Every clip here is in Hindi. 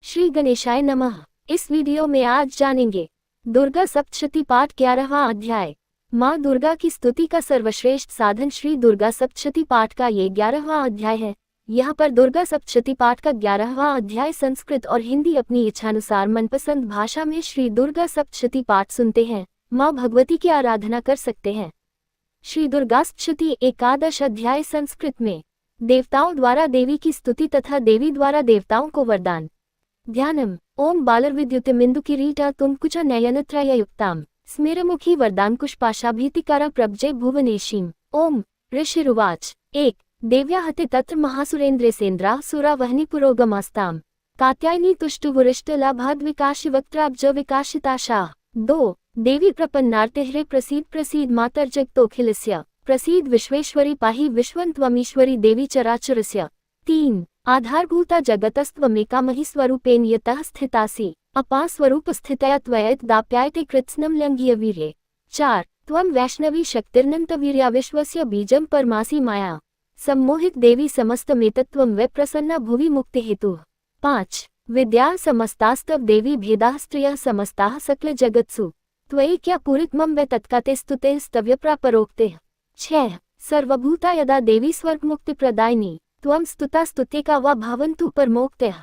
श्री गणेशाय नमः। इस वीडियो में आज जानेंगे दुर्गा सप्तशती पाठ 11वां अध्याय। माँ दुर्गा की स्तुति का सर्वश्रेष्ठ साधन श्री दुर्गा सप्तशती पाठ का ये 11वां अध्याय है। यहाँ पर दुर्गा सप्तशती पाठ का 11वां अध्याय संस्कृत और हिंदी अपनी इच्छानुसार मनपसंद भाषा में श्री दुर्गा सप्तशती पाठ सुनते हैं, माँ भगवती की आराधना कर सकते हैं। श्री दुर्गा सप्तशती एकादश अध्याय संस्कृत में देवताओं द्वारा देवी की स्तुति तथा देवी द्वारा देवताओं को वरदान। ध्यानम ओम बालर्विद्युतिमिन्दुकिरीटा तुमकुच नयनत्रययुक्तां स्मेरमुखी वरदांकुशपाशाभीतिकारा प्रभजे भुवनेशीं। ओम ऋषिरुवाच। 1 देव्या हते तत्र महासुरेन्द्रेसेन्द्राः सुरावहनी पुरोगमास्ताम् कात्यायनी तुष्टुवुरिष्टलाभाद्विकाशिवक्त्राब्ज विकाशिताशाः। 2 देवी प्रपन्नार्तिहरे प्रसीद प्रसीद मातर्जगतोऽखिलस्य प्रसीद विश्वेश्वरी पाहि विश्वन्त्वमीश्वरी देवी चराचरस्य। 3 आधारभूता जगतस्त्वमेकामहि स्वरूपेण यतः स्थितासि अपा स्वरूपस्थितया त्वयैतदाप्यायते कृत्स्नं लङ्घ्यवीर्ये। 4 त्वं वैष्णवी शक्तिर्नन्तवीर्या विश्वस्य बीजं परमासि माया सम्मोहित देवी समस्तमेतत्त्वं वै प्रसन्ना भुवि मुक्तिहेतुः। 5 विद्या समस्तास्तव देवी भेदाः स्त्रियः समस्ताः सकलजगत्सु त्वयैक्या पूरितमं वै तत्काते स्तुते स्तव्यप्रापरोक्तेः। 6 सर्वभूता यदा देवी स्वर्गमुक्तिप्रदायिनी त्वं स्तुता स्तुत्येका वा भवन्तु परमोक्तयः।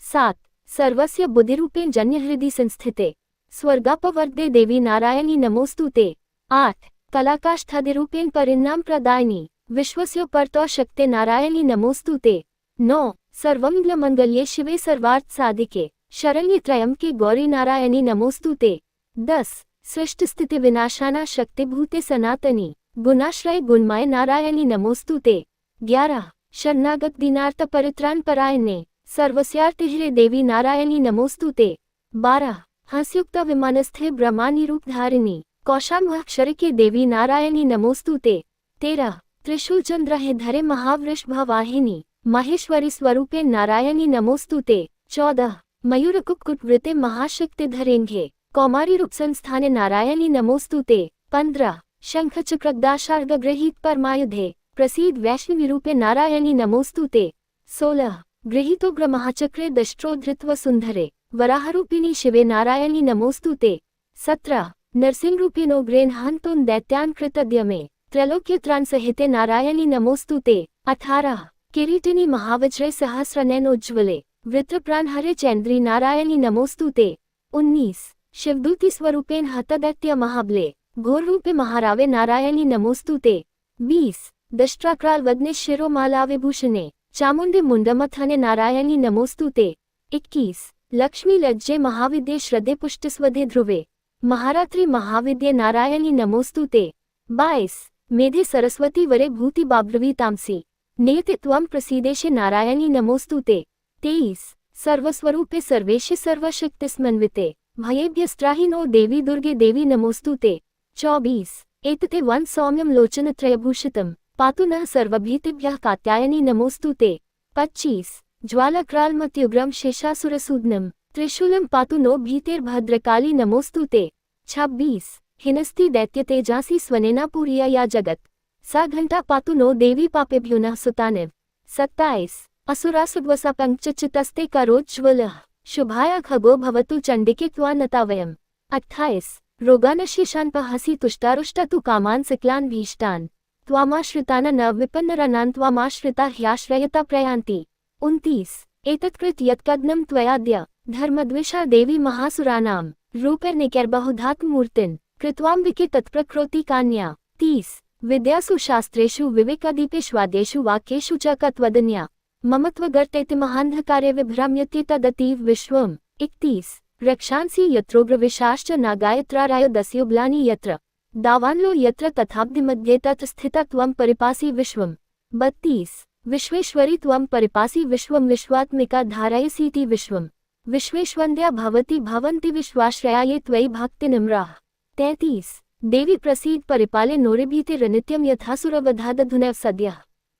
7 सर्वस्य बुद्धिरूपेण जन्यहृदि संस्थिते स्वर्गापवर्गे देवी नारायणी नमोस्तुते। 8 कलाकाष्ठादिरूपेण परिणाम प्रदायिनी विश्वस्य परतो शक्ते नारायणी नमोस्तुते। 9 सर्वमंगलमंगल्ये शिवे सर्वार्थ साधिके शरण्ये त्र्यंबके गौरी नारायणी नमोस्तुते। 10 सृष्टि स्थिति विनाशाना शक्तिभूते सनातनी गुणाश्रय गुणमय नारायणी नमोस्तुते। 11 शरणागत दीनार्थ परित्राण परायणे सर्वस्यार्तिहरे देवी नारायणी नमोस्तुते। 12 हंसयुक्त विमानस्थे ब्रह्मानी रूपधारिणी कौशाम्भक्षरिके देवी नारायणी नमोस्तुते। 13 त्रिशूलचंद्रहे धरे महावृषभवाहिनी माहेश्वरी स्वरूपे नारायणी नमोस्तुते। 14 मयूरकुक्कुटवृते महाशक्तिधरेंघे कौमारी रूपसंस्थाने नारायणी नमोस्तुते। 15 शंखचक्रदाशार्घगृहीत परमायुधे प्रसीद वैष्णवी रूपे नारायणी नमोस्तुते। 16 गृहीतोग्र महाचक्रे दष्ट्रोधृत्व सुंदरे वराहरूपिणी शिवे नारायणी नमोस्तुते। 17 नरसिंहरूपिणो ग्रेन्हान्तोन दैत्यान् कृतद्यमे त्रैलोक्यत्राण सहिते नारायणी नमोस्तुते। 18 किरीटिनी महावज्रे सहस्रनयनोज्ज्वले वृत्रप्राणहरे चैन्द्री नारायणी नमोस्तुते। 19 शिवदूती स्वरूपेण हतदैत्य महाबले घोररूपे महारावे नारायणी नमोस्तुते। 20 दष्ट्राक्राल वदने शिरोमाला विभूषणे चामुंडे मुंडमथने नारायणी नमोस्तुते। 21 लक्ष्मी लज्जे महाविद्ये श्रद्धे पुष्टस्वधे ध्रुवे महारात्रि महाविद्ये नारायणी नमोस्तुते। 22 मेधे सरस्वती वरे भूति बाभ्रवी तामसी नेति त्वं प्रसीदेशे नारायणी नमोस्तुते। 23 सर्वस्वरूपे सर्वेशे सर्वशक्तिस्मन्विते भयेभ्यस्त्राहिनो देवी दुर्गे देवी नमोस्तुते। 24 एतते वन सौम्यं लोचनत्रयभूषितं पातु नः सर्वभीतिभ्यः कात्यायनी नमोस्तुते। 25 ज्वालक्रालमत्युग्रं शेषासुरसूदनं त्रिशूलं पातु नो भीतिर्भद्रकाली नमोस्तुते। 26 हिनस्ति दैत्यतेजासी स्वनेना पूरिया या जगत सा घंटा पातु नो देवी पापेभ्यो नः सुतानिव। 27 असुरासुग्वसा पंकचितस्ते करोज्ज्वलः शुभाय खगो भवतु चंडिके त्वा नता वयम्। 28 रोगानशेषान्पहसि तुष्टारुष्टा तु कामान् सिक्लान् भीष्टान् त्वामाश्रितान् न विपन्नरानान् त्वामाश्रिता ह्याश्रयता प्रयान्ति। 29 एतत्कृत यत्कदनं त्वयाद्य धर्मद्वेषा देवी महासुराणां रूपैर्निकैर्बहुधात्ममूर्तिन् कृत्वाम्बिके तत्प्रकृति कान्या। 30 विद्यासु शास्त्रेषु विवेकादीपेष्वाद्येषु वाक्येषु च कत्वदन्या मम त्वगर्तेति महान्धकारे विभ्राम्यते तदतीव विश्वम्। 31 रक्षांसि यत्रोग्रविशाश्च नागायत्रारायो दस्युब्लानि यत्र दावान्लो यत्र तथाब्धिमध्ये तत् स्थिता त्वं परिपासि विश्वम्। 32 विश्वेश्वरी त्वं परिपासि विश्वं विश्वात्मिका धारयसीति विश्वम् विश्वेश्वन्द्या भवति भवन्ति विश्वाश्रयाये त्वयि भक्तिनिम्राः। 33 देवी प्रसीद परिपाले नोरिभीतिरनित्यं यथासुरवधादधुनैव सद्यः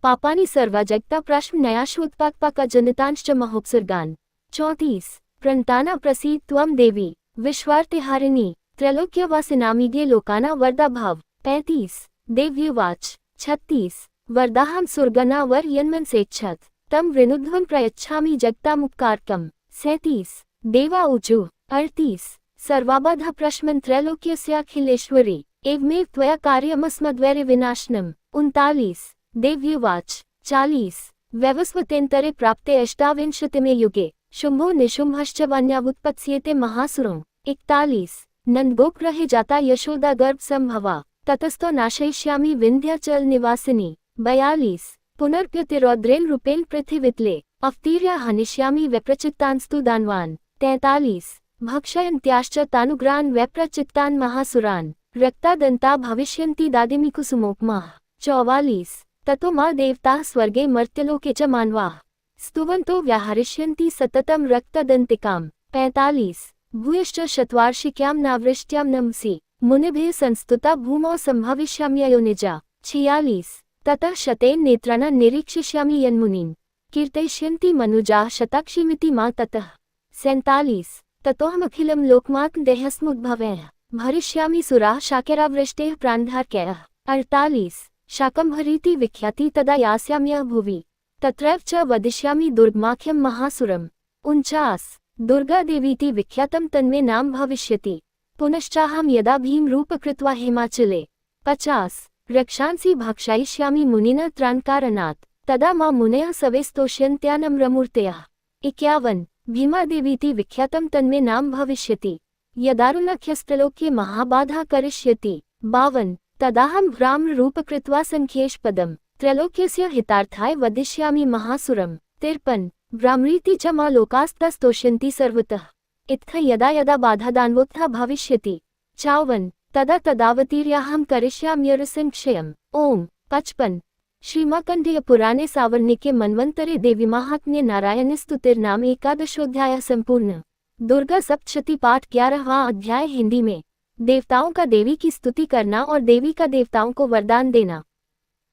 पापानि सर्वा जगता प्राश्मनयाश्वोत्पाक्पाका जनितांश्च महोत्सर्गान्। 34 प्रणताना प्रसीद त्वं देवी विश्वार्तिहारिणी त्रैलोक्यवासिनामीड्ये लोकाना वरदा भाव। 35 देव्युवाच। 36 वरदाहं सुरगना वर यन्मनसेच्छत् तं वृणुध्वं प्रयच्छामि जगतामुपकारकम्। 37 देवा ऊचु 38 सर्वाबध प्रश्मन् त्रैलोक्यस्याखिलेश्वरी एवमेव त्वया कार्यमस्मद्वैरिविनाशनम् 39 देव्युवाच 40 वैवस्वतेन्तरे प्राप्ते अष्टाविंशतिमे युगे शुम्भो निशुम्भश्च वन्यावुत्पत्स्येते महासुरो 41 नन्दगोपगृहे जाता यशोदा गर्भ संभवा ततस्तो नाशयिष्यामि विन्ध्याचल निवासिनी 42 पुनर्प्युतिरौद्रेण रूपेण पृथिवितले अवतीर्य हनिष्यामि वैप्रचित्तांस्तु दानवान् 43 भक्षयन्त्याश्च तानुग्रान् वैप्रचित्तान् महासुरान् रक्तादन्ता भविष्यन्ति दादिमिकुसुमोपमाः 44 ततो मा देवताः स्वर्गे मर्त्यलोके च मानवाः स्तुवन्तो व्याहरिष्यन्ति सततं रक्तदन्तिकाम् 45 भूयश्च शतवार्षिक्यां नावृष्ट्यां नमसि मुनिभिः संस्तुता भूमौ सम्भविष्याम्ययोनिजा 46 ततः शतेन नेत्राणां निरीक्षिष्यामि यन्मुनीन् कीर्तयिष्यन्ति मनुजाः शताक्षीमिति मा ततः 47 ततोऽहमखिलं लोकमात्मदेहस्मुद्भवैः भरिष्यामि सुराः शाकरावृष्टेः प्राणधारकैः 48 शाकम्भरीति विख्याति तदा यास्याम्यः भुवि तत्रैव च वदिष्यामि दुर्गमाख्यं महासुरम् 49 दुर्गादेवीति विख्यातं तन्मे नाम भविष्यति पुनश्चाहं यदा भीमरूप कृत्वा हिमाचले 50 रक्षांसि भक्षयिष्यामि मुनिना त्राणकारणात् तदा मा मुनयः सवे स्तोष्यन्त्यानम्रमूर्तयः 51 भीमादेवीति विख्यातं तन्मे नाम भविष्यति यदारुणख्यस्त्रलोक्ये महाबाधा करिष्यति 52 तदाहं भ्राम्ररूप कृत्वा संख्येशपदं त्रैलोक्यस्य हितार्थाय वदिष्यामि महासुरम् 53 भ्राम्रीति च मा लोकास्तस्तोष्यन्ति सर्वतः इत्थ यदा यदा बाधादान्वोत्था भविष्यति 54 तदा तदावतीर्याहं करिष्याम्यरसंक्षयम् ओम 55 श्रीमाकण्डेय पुराणे सावर्णिके मन्वन्तरे देवी महात्म्ये नारायणी स्तुतिर्नाम एकादशोऽध्याय संपूर्ण। दुर्गा सप्तशती पाठ 11वां अध्याय हिंदी में। देवताओं का देवी की स्तुति करना और देवी का देवताओं को वरदान देना।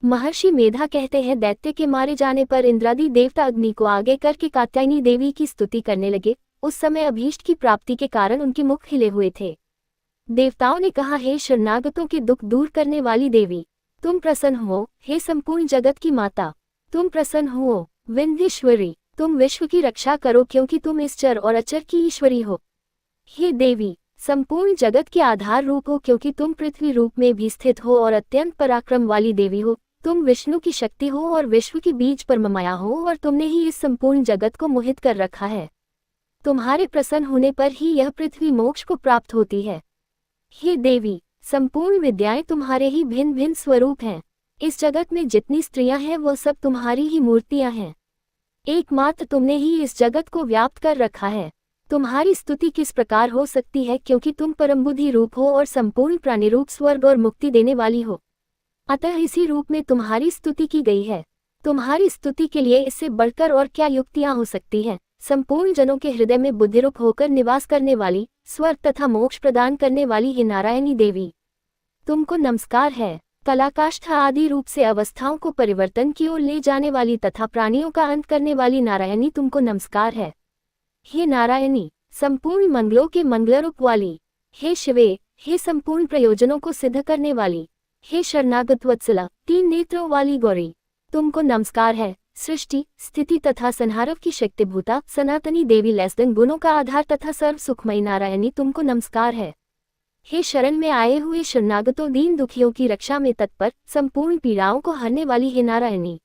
महर्षि मेधा कहते हैं, दैत्य के मारे जाने पर इंद्रादि देवता अग्नि को आगे करके कात्यायनी देवी की स्तुति करने लगे। उस समय अभीष्ट की प्राप्ति के कारण उनके मुख खिले हुए थे। देवताओं ने कहा, हे शरणागतों के दुख दूर करने वाली देवी, तुम प्रसन्न हो। हे संपूर्ण जगत की माता, तुम प्रसन्न हो। विंध्येश्वरी, तुम विश्व की रक्षा करो, क्योंकि तुम इस चर और अचर की ईश्वरी हो। हे देवी, संपूर्ण जगत के आधार रूप हो, क्योंकि तुम पृथ्वी रूप में भी स्थित हो और अत्यंत पराक्रम वाली देवी हो। तुम विष्णु की शक्ति हो और विश्व की बीज परममाया हो, और तुमने ही इस संपूर्ण जगत को मोहित कर रखा है। तुम्हारे प्रसन्न होने पर ही यह पृथ्वी मोक्ष को प्राप्त होती है। हे देवी, संपूर्ण विद्याएं तुम्हारे ही भिन्न भिन्न स्वरूप हैं। इस जगत में जितनी स्त्रियां हैं वो सब तुम्हारी ही मूर्तियां हैं। एकमात्र तुमने ही इस जगत को व्याप्त कर रखा है। तुम्हारी स्तुति किस प्रकार हो सकती है, क्योंकि तुम परम बुद्धि रूप हो और संपूर्ण प्राणी रूप स्वर्ग और मुक्ति देने वाली हो। अतः इसी रूप में तुम्हारी स्तुति की गई है। तुम्हारी स्तुति के लिए इससे बढ़कर और क्या युक्तियां हो सकती हैं। संपूर्ण जनों के हृदय में बुद्धिरूप होकर निवास करने वाली, स्वर्ग तथा मोक्ष प्रदान करने वाली हे नारायणी देवी, तुमको नमस्कार है। कलाकाष्ठा आदि रूप से अवस्थाओं को परिवर्तन की ओर ले जाने वाली तथा प्राणियों का अंत करने वाली नारायणी, तुमको नमस्कार है। हे नारायणी, संपूर्ण मंगलों के मंगलरूप वाली, हे शिवे, हे संपूर्ण प्रयोजनों को सिद्ध करने वाली, हे शरणागत वत्सला, 3 नेत्रों वाली गौरी, तुमको नमस्कार है। सृष्टि, स्थिति तथा संहारक की शक्तिभूता सनातनी देवी, लैसदन गुणों का आधार तथा सर्व सुखमयी नारायणी, तुमको नमस्कार है। हे शरण में आए हुए शरणागतों, दीन दुखियों की रक्षा में तत्पर, संपूर्ण पीड़ाओं को हरने वाली हे नारायणी,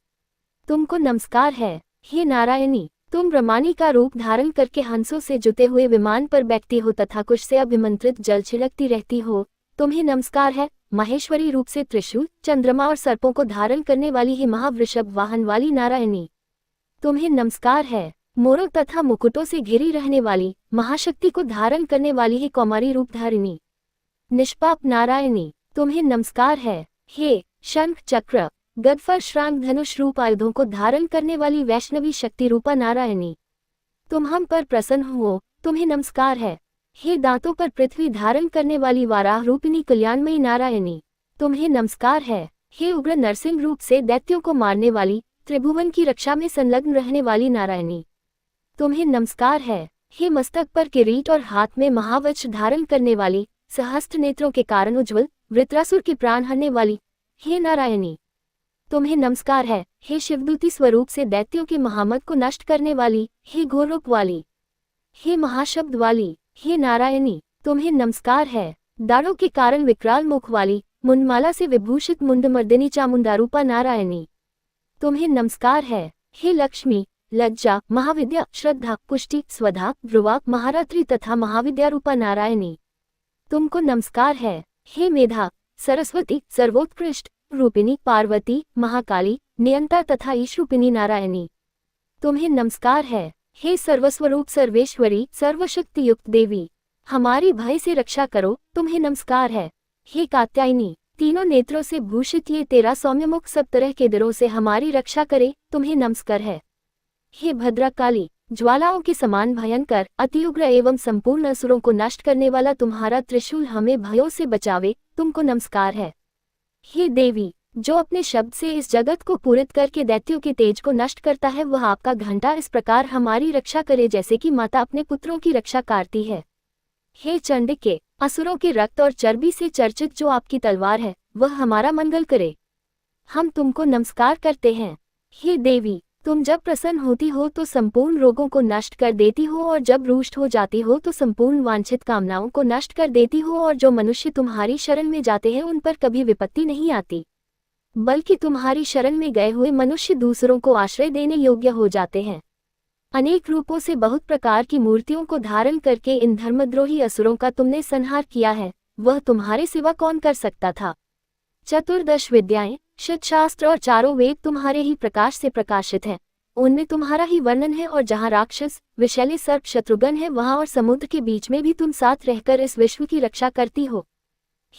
तुमको नमस्कार है। हे नारायणी, तुम ब्रह्मानी का रूप धारण करके हंसों से जुते हुए विमान पर बैठती हो तथा कुश से अभिमंत्रित जल छिड़कती रहती हो, तुम्हें नमस्कार है। महेश्वरी रूप से त्रिशूल, चंद्रमा और सर्पों को धारण करने वाली ही महावृषभ वाहन वाली नारायणी, तुम्हें नमस्कार है। मोरों तथा मुकुटों से घिरी रहने वाली, महाशक्ति को धारण करने वाली ही कौमारी रूपधारिणी, निष्पाप नारायणी, तुम्हें नमस्कार है। हे शंख, चक्र, गदफर, श्रांग, धनुष रूप आयुधों को धारण करने वाली वैष्णवी शक्ति रूपा नारायणी, तुम हम पर प्रसन्न हो, तुम्हें नमस्कार है। हे दांतों पर पृथ्वी धारण करने वाली वाराह रूपिणी कल्याणमयी नारायणी, तुम्हें नमस्कार है। हे उग्र नरसिंह रूप से दैत्यों को मारने वाली, त्रिभुवन की रक्षा में संलग्न रहने वाली नारायणी, तुम्हें नमस्कार है। हे मस्तक पर किरीट और हाथ में महावज्र धारण करने वाली, सहस्त्र नेत्रों के कारण उज्ज्वल, वृत्रासुर की प्राण हरने वाली, हे नारायणी, तुम्हें नमस्कार है। हे शिवदूती स्वरूप से दैत्यों के महामद को नष्ट करने वाली, हे घोर रूप वाली, हे महाशब्द वाली, हे नारायणी, तुम्हें नमस्कार है। दाढ़ों के कारण विकराल मुख वाली, मुंडमाला से विभूषित मुंडमर्दिनी चामुंडारूपा नारायणी, तुम्हें नमस्कार है। हे लक्ष्मी, लज्जा, महाविद्या, श्रद्धा, पुष्टि, स्वधा, ध्रुवा, महारात्रि तथा महाविद्यारूपा नारायणी, तुमको नमस्कार है। हे मेधा, सरस्वती, सर्वोत्कृष्ट रूपिणी, पार्वती, महाकाली, नियंता तथा ईशरूपिणी नारायणी, तुम्हें नमस्कार है। हे सर्वस्वरूप सर्वेश्वरी, सर्वशक्ति युक्त देवी, हमारी भय से रक्षा करो, तुम्हें नमस्कार है। हे कात्यायनी, तीनों नेत्रों से भूषित ये तेरा सौम्य मुख सब तरह के डरों से हमारी रक्षा करे, तुम्हें नमस्कार है। हे भद्रकाली, ज्वालाओं के समान भयंकर, अति उग्र एवं संपूर्ण असुरों को नष्ट करने वाला तुम्हारा त्रिशूल हमें भयों से बचावे, तुमको नमस्कार है। हे देवी, जो अपने शब्द से इस जगत को पूरित करके दैत्यों के तेज को नष्ट करता है, वह आपका घंटा इस प्रकार हमारी रक्षा करे जैसे कि माता अपने पुत्रों की रक्षा करती है। हे चंडिके, असुरों के रक्त और चर्बी से चर्चित जो आपकी तलवार है, वह हमारा मंगल करे, हम तुमको नमस्कार करते हैं। हे देवी, तुम जब प्रसन्न होती हो तो संपूर्ण रोगों को नष्ट कर देती हो, और जब रुष्ट हो जाती हो तो संपूर्ण वांछित कामनाओं को नष्ट कर देती हो, और जो मनुष्य तुम्हारी शरण में जाते हैं उन पर कभी विपत्ति नहीं आती, बल्कि तुम्हारी शरण में गए हुए मनुष्य दूसरों को आश्रय देने योग्य हो जाते हैं। अनेक रूपों से बहुत प्रकार की मूर्तियों को धारण करके इन धर्मद्रोही असुरों का तुमने संहार किया है, वह तुम्हारे सिवा कौन कर सकता था। चतुर्दश विद्याएं, शिवशास्त्र और चारों वेद तुम्हारे ही प्रकाश से प्रकाशित हैं, उनमें तुम्हारा ही वर्णन है, और जहाँ राक्षस, विषैले सर्प, शत्रुघ्न है, वहाँ और समुद्र के बीच में भी तुम साथ रहकर इस विश्व की रक्षा करती हो।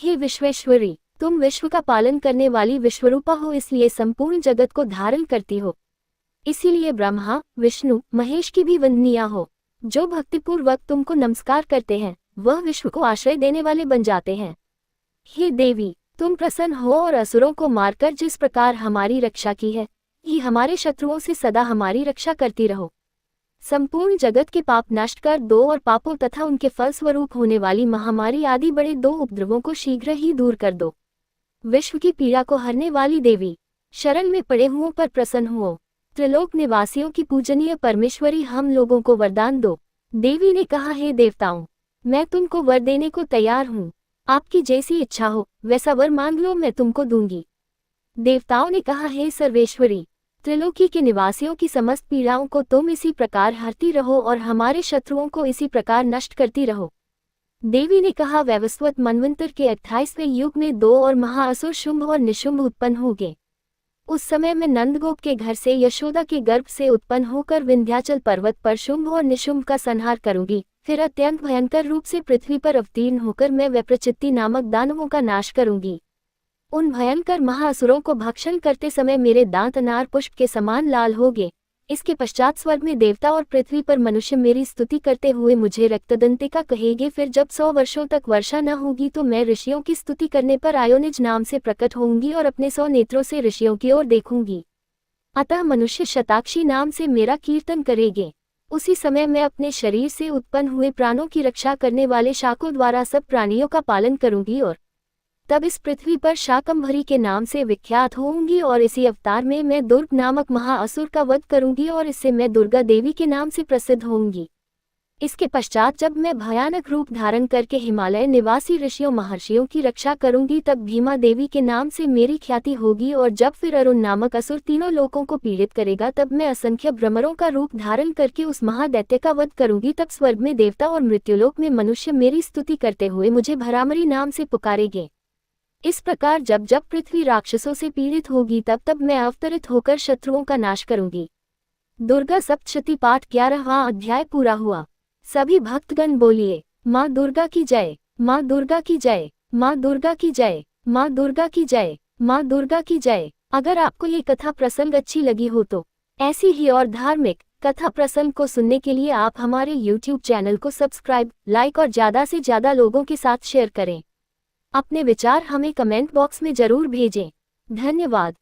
हे विश्वेश्वरी, तुम विश्व का पालन करने वाली विश्वरूपा हो, इसलिए संपूर्ण जगत को धारण करती हो, इसीलिए ब्रह्मा, विष्णु, महेश की भी वंदनीय हो। जो भक्तिपूर्वक तुमको नमस्कार करते हैं, वह विश्व को आश्रय देने वाले बन जाते हैं। हे देवी, तुम प्रसन्न हो और असुरों को मारकर जिस प्रकार हमारी रक्षा की है, ही हमारे शत्रुओं से सदा हमारी रक्षा करती रहो। संपूर्ण जगत के पाप नष्ट कर दो, और पापों तथा उनके फलस्वरूप होने वाली महामारी आदि बड़े दो उपद्रवों को शीघ्र ही दूर कर दो। विश्व की पीड़ा को हरने वाली देवी, शरण में पड़े हुओं पर प्रसन्न हुओ। त्रिलोक निवासियों की पूजनीय परमेश्वरी, हम लोगों को वरदान दो। देवी ने कहा, हे देवताओं, मैं तुमको वर देने को तैयार हूँ, आपकी जैसी इच्छा हो वैसा वर मांग लो, मैं तुमको दूंगी। देवताओं ने कहा, हे सर्वेश्वरी, त्रिलोकी के निवासियों की समस्त पीड़ाओं को तुम इसी प्रकार हरती रहो, और हमारे शत्रुओं को इसी प्रकार नष्ट करती रहो। देवी ने कहा, वैवस्वत मनवंतर के 28वें युग में दो और महाअसुर शुंभ और निशुंभ उत्पन्न होंगे। उस समय मैं नंदगोप के घर से यशोदा के गर्भ से उत्पन्न होकर विंध्याचल पर्वत पर शुंभ और निशुंभ का संहार करूंगी। फिर अत्यंत भयंकर रूप से पृथ्वी पर अवतीर्ण होकर मैं वैप्रचित्ति नामक दानवों का नाश करूंगी। उन भयंकर महाअसुरों को भक्षण करते समय मेरे दांत अनार पुष्प के समान लाल होंगे। इसके पश्चात स्वर्ग में देवता और पृथ्वी पर मनुष्य मेरी स्तुति करते हुए मुझे रक्तदंतिका कहेंगे। फिर जब 100 वर्षों तक वर्षा न होगी तो मैं ऋषियों की स्तुति करने पर आयोनिज नाम से प्रकट होंगी और अपने 100 नेत्रों से ऋषियों की ओर देखूंगी। अतः मनुष्य शताक्षी नाम से मेरा कीर्तन करेंगे। उसी समय मैं अपने शरीर से उत्पन्न हुए प्राणों की रक्षा करने वाले शाकों द्वारा सब प्राणियों का पालन करूंगी, और तब इस पृथ्वी पर शाकंभरी के नाम से विख्यात होंगी। और इसी अवतार में मैं दुर्ग नामक महाअसुर का वध करूंगी, और इससे मैं दुर्गा देवी के नाम से प्रसिद्ध होंगी। इसके पश्चात जब मैं भयानक रूप धारण करके हिमालय निवासी ऋषियों महर्षियों की रक्षा करूंगी, तब भीमा देवी के नाम से मेरी ख्याति होगी। और जब फिर अरुण नामक असुर तीनों लोकों को पीड़ित करेगा, तब मैं असंख्य भ्रमरों का रूप धारण करके उस महादैत्य का वध करूंगी। तब स्वर्ग में देवता और मृत्युलोक में मनुष्य मेरी स्तुति करते हुए मुझे भरामरी नाम से पुकारेंगे। इस प्रकार जब जब पृथ्वी राक्षसों से पीड़ित होगी, तब तब मैं अवतरित होकर शत्रुओं का नाश करूंगी। दुर्गा सप्तशती पाठ 11वां अध्याय पूरा हुआ। सभी भक्तगण बोलिए, माँ दुर्गा की जय, माँ दुर्गा की जय, माँ दुर्गा की जय, माँ दुर्गा की जय, माँ दुर्गा की जय। अगर आपको ये कथा प्रसंग अच्छी लगी हो तो ऐसी ही और धार्मिक कथा प्रसंग को सुनने के लिए आप हमारे YouTube चैनल को सब्सक्राइब, लाइक और ज़्यादा से ज़्यादा लोगों के साथ शेयर करें। अपने विचार हमें कमेंट बॉक्स में जरूर भेजें। धन्यवाद।